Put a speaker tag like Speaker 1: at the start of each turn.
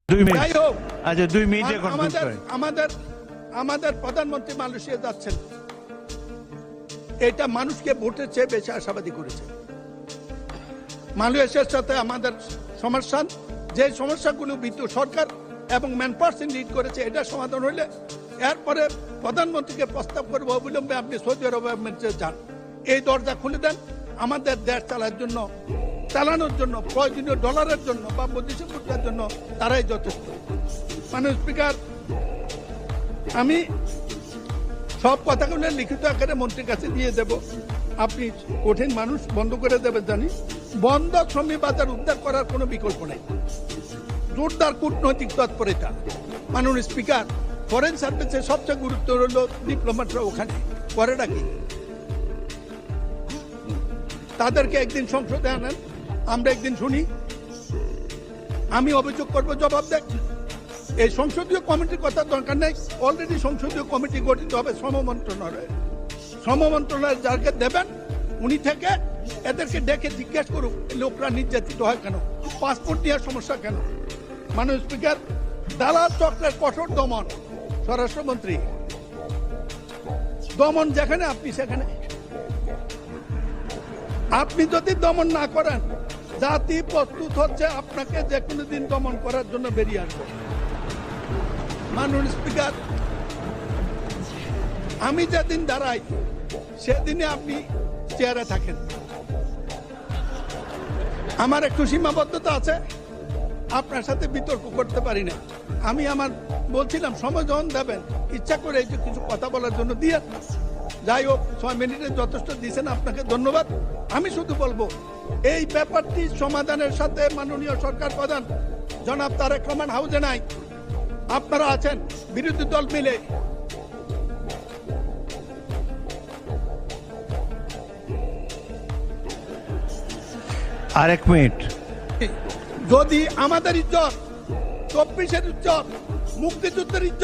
Speaker 1: 2 minute.
Speaker 2: যাই হোক,
Speaker 1: আচ্ছা 2 মিনিটে কনক্লুড করেন।
Speaker 2: আমাদের প্রধানমন্ত্রী মালয়েশিয়া যাচ্ছেন, এটা মানুষকে ভোটের চেয়ে বেশি আশাবাদী করেছে। মালয়েশিয়ার সাথে আমাদের সমস্যা, যে সমস্যাগুলো বিদ্যুৎ সরকার এবং ম্যান পার্সন লিড করেছে, এটা সমাধান হইলে এরপরে প্রধানমন্ত্রীকে প্রস্তাব করবো অবিলম্বে আপনি সৌদি আরবে যান, এই দরজা খুলে দেন, আমাদের দেশ চালানোর জন্য প্রয়োজনীয় ডলারের জন্য বা বৈদেশিক মুদ্রার জন্য তারাই যথেষ্ট। মাননীয় স্পিকার, আমি সব কথাগুলো লিখিত আকারে মন্ত্রীর কাছে দিয়ে দেব। আপনি কঠিন মানুষ, বন্ধ করে দেবেন জানি। বন্ধ শ্রমিক বাজার উদ্ধার করার কোনো বিকল্প নেই, জোরদার কূটনৈতিক তৎপরতা। মাননীয় স্পিকার, ফরেন সার্ভিসের সবচেয়ে গুরুত্ব হলো ডিপ্লোম্যাটরা ওখানে করেটা কি, তাদেরকে একদিন সংসদে আনেন, আমরা একদিন শুনি, আমি অভিযোগ করবো, জবাব দেখ। এই সংসদীয় কমিটির কথা দরকার নেই, অলরেডি সংসদীয় কমিটি গঠিত হবে শ্রম মন্ত্রণালয়ের যাকে দেবেন উনি থেকে এদেরকে ডেকে জিজ্ঞেস করুক লোকরা নির্যাতিত হয় কেন, পাসপোর্ট নেওয়ার সমস্যা কেন। মাননীয় স্পিকার, দালাল চক্রের কঠোর দমন, স্বরাষ্ট্রমন্ত্রী দমন যেখানে আপনি সেখানে, আপনি যদি দমন না করেন জাতি প্রস্তুত হচ্ছে আপনাকে যে কোনো দিন দমন করার জন্য বেরিয়ে আসবে। মাননীয় স্পিকার, আমি যেদিন দাঁড়াই সেদিনে আপনি চেয়ারে থাকেন, আমার একটু সীমাবদ্ধতা আছে, আপনার সাথে বিতর্ক করতে পারি না। আমি বলছিলাম সময় যখন দেবেন ইচ্ছা করে এই যে কিছু কথা বলার জন্য দিয়ে, যাই হোক 6 মিনিটে যথেষ্ট দিয়েছেন, আপনাকে ধন্যবাদ। আমি শুধু বলবো এই ব্যাপারটি সমাধানের সাথে মাননীয় সরকার প্রধান জনাব তারেক রহমান হাউজে নাই, আপনারা আছেন বিরোধী দল মিলে।
Speaker 1: আরেক মিনিট।
Speaker 2: যদি আমাদের ইজ্জত, 24-এর ইজ্জত, মুক্তিযুদ্ধের ইজ্জত